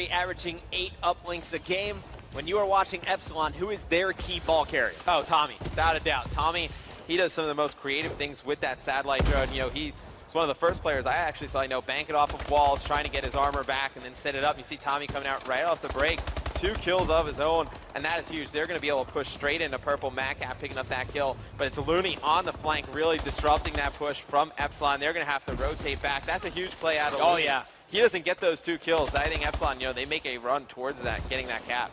Averaging 8 uplinks a game. When you are watching Epsilon, who is their key ball carrier? Oh, Tommy, without a doubt. Tommy, he does some of the most creative things with that satellite drone. You know, he's one of the first players I actually saw, bank it off of walls, trying to get his armor back and then set it up. You see Tommy coming out right off the break. 2 kills of his own, and that is huge. They're going to be able to push straight into purple. Madcat picking up that kill, but it's Looney on the flank, really disrupting that push from Epsilon. They're going to have to rotate back. That's a huge play out of Looney. Oh, yeah. He doesn't get those 2 kills. I think Epsilon, they make a run towards that, getting that cap.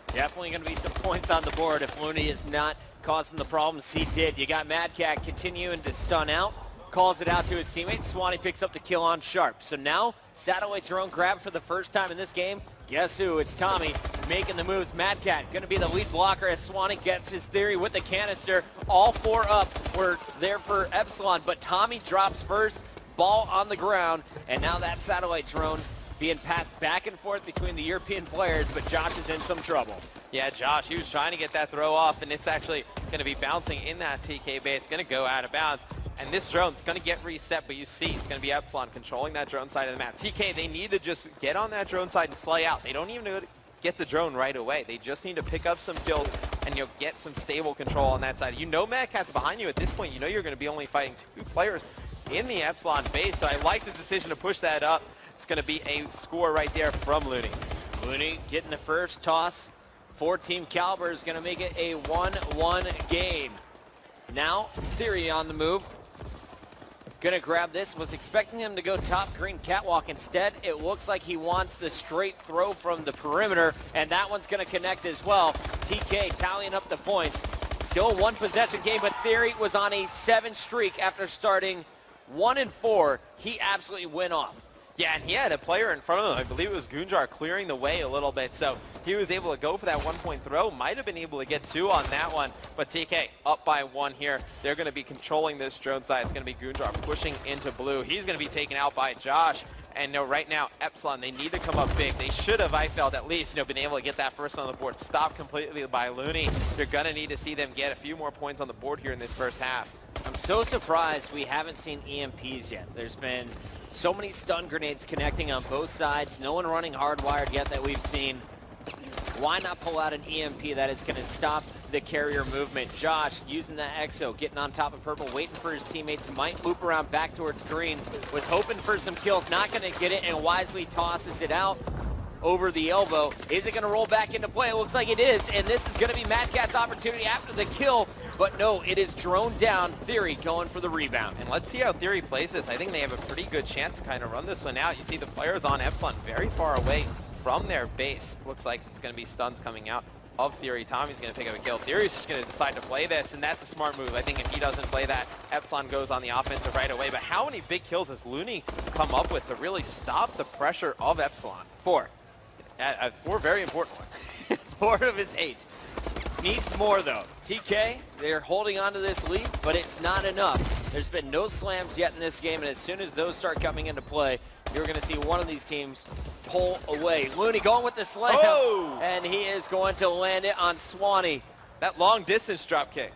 Definitely going to be some points on the board if Looney is not causing the problems he did. You got Madcat continuing to stun out, calls it out to his teammate. Swanee picks up the kill on Sharp. So now, satellite drone grab for the first time in this game. Guess who? It's Tommy making the moves. Madcat going to be the lead blocker as Swanee gets his theory with the canister. All 4 up were there for Epsilon, but Tommy drops first. Ball on the ground, and now that satellite drone being passed back and forth between the European players, but Josh is in some trouble. Yeah, Josh, he was trying to get that throw off, and it's actually going to be bouncing in that TK base, going to go out of bounds. And this drone's going to get reset, but you see it's going to be Epsilon controlling that drone side of the map. TK, they need to just get on that drone side and slay out. They don't even need to get the drone right away. They just need to pick up some kills and get some stable control on that side. Madcat's behind you at this point. You're going to be only fighting 2 players in the Epsilon base, so I like the decision to push that up. It's going to be a score right there from Looney. Looney getting the first toss for Team Kaliber is going to make it a 1-1 game. Now, Theory on the move. Gonna grab this. Was expecting him to go top green catwalk. Instead, it looks like he wants the straight throw from the perimeter, and that one's gonna connect as well. TK tallying up the points. Still a 1 possession game, but Theory was on a 7 streak after starting 1 and 4. He absolutely went off. Yeah, and he had a player in front of him. I believe it was Gunjar clearing the way a little bit, so he was able to go for that 1-point throw. Might have been able to get 2 on that one, but TK up by 1 here. They're going to be controlling this drone side. It's going to be Gunjar pushing into blue. He's going to be taken out by Josh. And right now, Epsilon, they need to come up big. They should have, I felt, at least, been able to get that first on the board. Stopped completely by Looney. They're going to need to see them get a few more points on the board here in this first half. I'm so surprised we haven't seen EMPs yet. There's been so many stun grenades connecting on both sides. No one running hardwired yet that we've seen. Why not pull out an EMP that is going to stop the carrier movement? Josh using that exo, getting on top of purple, waiting for his teammates. Might loop around back towards green. Was hoping for some kills, not going to get it, and wisely tosses it out over the elbow. Is it going to roll back into play? It looks like it is, and this is going to be Madcat's opportunity after the kill. But no, it is droned down. Theory going for the rebound. And let's see how Theory plays this. I think they have a pretty good chance to kind of run this one out. You see the players on Epsilon very far away from their base. Looks like it's going to be stuns coming out of Theory. Tommy's going to pick up a kill. Theory's just going to decide to play this, and that's a smart move. I think if he doesn't play that, Epsilon goes on the offensive right away. But how many big kills has Looney come up with to really stop the pressure of Epsilon? 4. 4 very important ones. 4 of his 8. Needs more though. TK, they're holding on to this lead, but it's not enough. There's been no slams yet in this game, and as soon as those start coming into play, you're going to see one of these teams pull away. Looney going with the slam, and he is going to land it on Swanee. That long distance drop kick.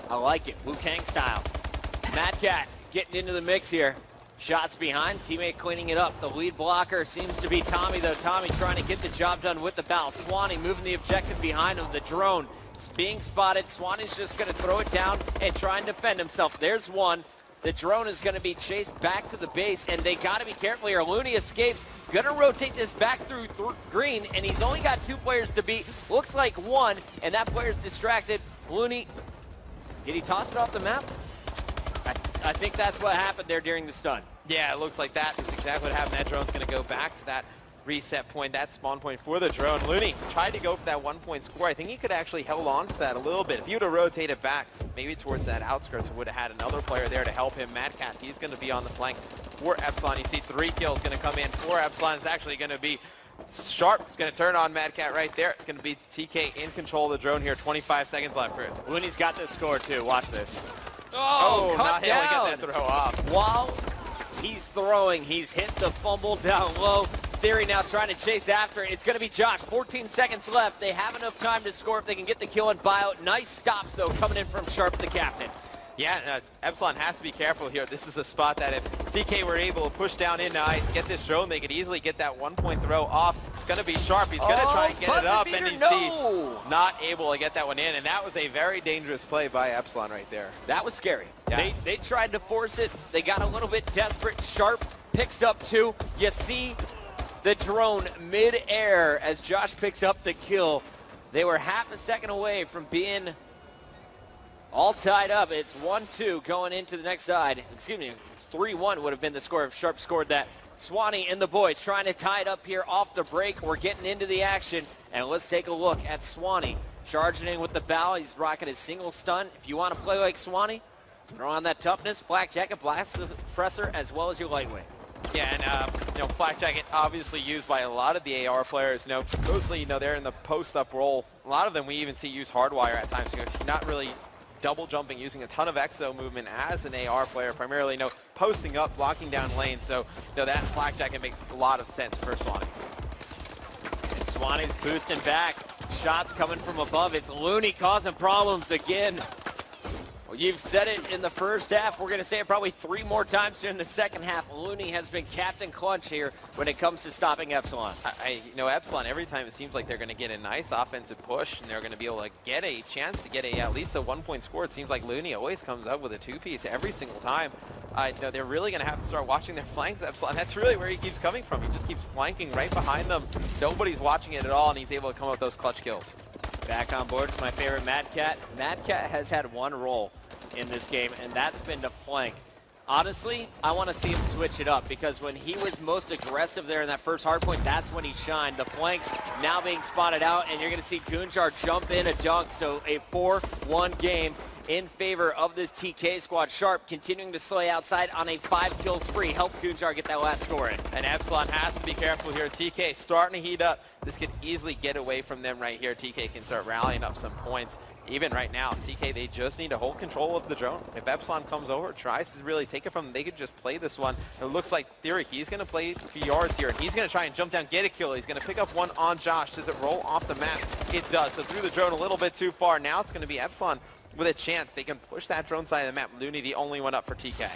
I like it, Wu Kang style. Madcat getting into the mix here. Shots behind, teammate cleaning it up. The lead blocker seems to be Tommy, though. Tommy trying to get the job done with the bow. Swanee moving the objective behind him. The drone is being spotted. Swanee's just going to throw it down and try and defend himself. There's one. The drone is going to be chased back to the base, and they got to be careful here. Looney escapes. Going to rotate this back through green, and he's only got 2 players to beat. Looks like 1, and that player's distracted. Looney, did he toss it off the map? I think that's what happened there during the stun. Yeah, it looks like that is exactly what happened. That drone's going to go back to that reset point, that spawn point for the drone. Looney tried to go for that 1-point score. I think he could actually held on to that a little bit. If he would have rotated back, maybe towards that outskirts, would have had another player there to help him. Madcat, he's going to be on the flank for Epsilon. You see 3 kills going to come in for Epsilon. It's actually going to be Sharp. It's going to turn on Madcat right there. It's going to be TK in control of the drone here. 25 seconds left, Chris. Looney's got this score too. Watch this. Not able to get that throw off. While he's throwing, he's hit the fumble down low. Theory now trying to chase after it. It's going to be Josh. 14 seconds left. They have enough time to score if they can get the kill and buy out. Nice stops, though, coming in from Sharp, the captain. Yeah, Epsilon has to be careful here. This is a spot that if TK were able to push down into ice, get this drone, they could easily get that 1-point throw off. It's going to be sharp. He's going to try and get it up, and you see not able to get that one in. And that was a very dangerous play by Epsilon right there. That was scary. Yes. They tried to force it. They got a little bit desperate. Sharp picks up 2. You see the drone mid-air as Josh picks up the kill. They were half a second away from being all tied up. It's 1-2 going into the next side. Excuse me, 3-1 would have been the score if Sharp scored that. Swanee and the boys trying to tie it up here off the break. We're getting into the action, and let's take a look at Swanee. Charging in with the bow. He's rocking his single stun. If you want to play like Swanee, throw on that toughness, flak jacket, blast suppressor, as well as your lightweight. Yeah, and flak jacket obviously used by a lot of the AR players. Mostly, they're in the post-up role. A lot of them we even see use hardwire at times. You're not really double jumping, using a ton of exo movement as an AR player, primarily posting up, blocking down lanes. So that flak jacket makes a lot of sense for Swanee. And Swanee's boosting back. Shots coming from above. It's Looney causing problems again. Well, you've said it in the first half. We're going to say it probably 3 more times here in the second half. Looney has been Captain Clutch here when it comes to stopping Epsilon. Epsilon, every time it seems like they're going to get a nice offensive push and they're going to be able to get a chance to get at least a 1-point score. It seems like Looney always comes up with a 2-piece every single time. They're really going to have to start watching their flanks, Epsilon. That's really where he keeps coming from. He just keeps flanking right behind them. Nobody's watching it at all, and he's able to come up with those clutch kills. Back on board for my favorite Mad Cat. Mad Cat has had one role in this game, and that's been to flank. Honestly, I want to see him switch it up, because when he was most aggressive there in that first hard point, that's when he shined. The flanks now being spotted out, and you're going to see Gunjar jump in a dunk. So a 4-1 game in favor of this TK squad. Sharp continuing to slay outside on a 5-kill spree. Help Gunjar get that last score in. And Epsilon has to be careful here. TK starting to heat up. This could easily get away from them right here. TK can start rallying up some points. Even right now, TK, they just need to hold control of the drone. If Epsilon comes over, tries to really take it from them, they could just play this one. It looks like Theory, he's going to play for yards here, and he's going to try and jump down, get a kill. He's going to pick up one on Josh. Does it roll off the map? It does. So through the drone a little bit too far. Now it's going to be Epsilon with a chance. They can push that drone side of the map. Looney, the only one up for TK.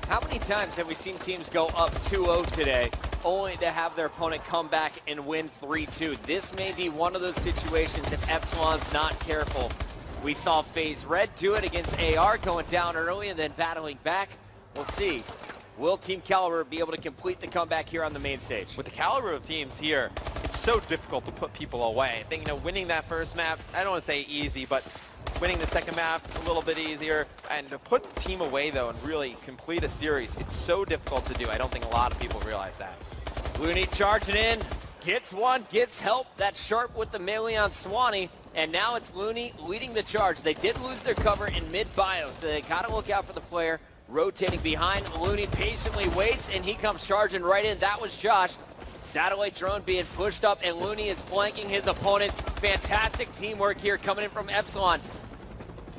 How many times have we seen teams go up 2-0 today, only to have their opponent come back and win 3-2? This may be one of those situations if Epsilon's not careful. We saw FaZe Red do it against AR, going down early and then battling back. We'll see. Will Team Kaliber be able to complete the comeback here on the main stage? With the caliber of teams here, it's so difficult to put people away. I think, winning that first map, I don't want to say easy, but winning the second map, a little bit easier. And to put the team away, though, and really complete a series, it's so difficult to do. I don't think a lot of people realize that. Looney charging in, gets one, gets help. That's Sharp with the melee on Swanee. And now it's Looney leading the charge. They did lose their cover in mid-bio, so they got to look out for the player rotating behind. Looney patiently waits, and he comes charging right in. That was Josh. Satellite drone being pushed up, and Looney is flanking his opponents. Fantastic teamwork here coming in from Epsilon.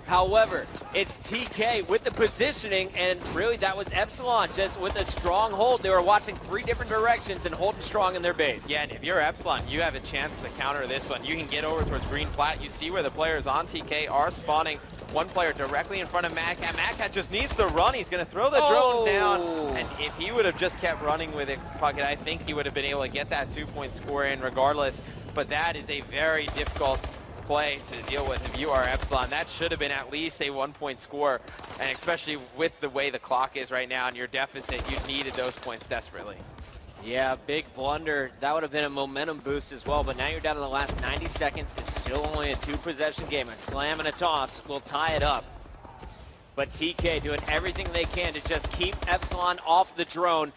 However, it's TK with the positioning, and really that was Epsilon just with a strong hold. They were watching 3 different directions and holding strong in their base. Yeah, and if you're Epsilon, you have a chance to counter this one. You can get over towards green flat. You see where the players on TK are spawning. One player directly in front of Madcat. Madcat just needs to run. He's going to throw the drone down. And if he would have just kept running with it, Puckett, I think he would have been able to get that 2-point score in regardless. But that is a very difficult play to deal with if you are Epsilon. That should have been at least a 1-point score, and especially with the way the clock is right now and your deficit, you needed those points desperately. Yeah, big blunder. That would have been a momentum boost as well, but now you're down to the last 90 seconds. It's still only a 2-possession game. A slam and a toss will tie it up. But TK doing everything they can to just keep Epsilon off the drone.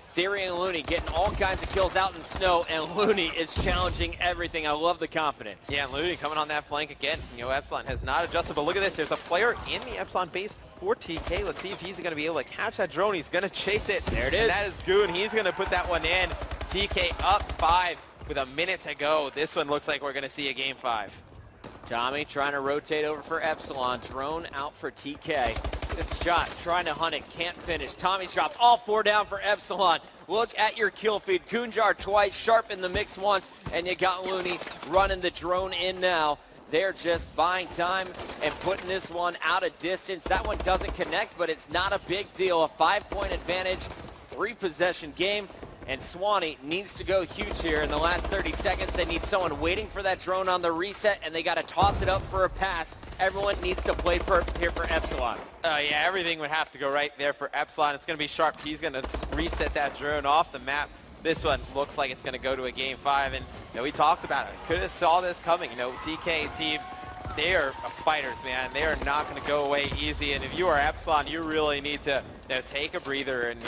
Theory and Looney getting all kinds of kills out in the snow, and Looney is challenging everything. I love the confidence. Yeah, and Looney coming on that flank again. Epsilon has not adjusted, but look at this. There's a player in the Epsilon base for TK. Let's see if he's going to be able to catch that drone. He's going to chase it. There it is. And that is Goon. He's going to put that one in. TK up 5 with a minute to go. This one looks like we're going to see a game 5. Tommy trying to rotate over for Epsilon. Drone out for TK. It's Josh trying to hunt it. Can't finish. Tommy's dropped all 4 down for Epsilon. Look at your kill feed. Gunjar twice. Sharp in the mix once. And you got Looney running the drone in now. They're just buying time and putting this one out of distance. That one doesn't connect, but it's not a big deal. A 5-point advantage, 3-possession game. And Swanee needs to go huge here in the last 30 seconds. They need someone waiting for that drone on the reset, and they got to toss it up for a pass. Everyone needs to play perfect here for Epsilon. Yeah, everything would have to go right there for Epsilon. It's going to be Sharp. He's going to reset that drone off the map. This one looks like it's going to go to a Game 5, and we talked about it. Could have saw this coming. TK team, they are fighters, man. They are not going to go away easy, and if you are Epsilon, you really need to take a breather and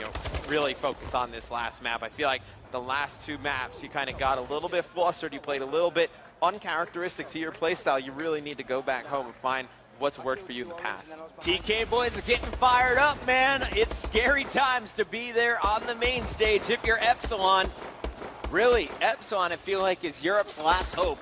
really focus on this last map. I feel like the last 2 maps, you kind of got a little bit flustered. You played a little bit uncharacteristic to your playstyle. You really need to go back home and find what's worked for you in the past. TK boys are getting fired up, man. It's scary times to be there on the main stage if you're Epsilon. Really, Epsilon, I feel like, is Europe's last hope.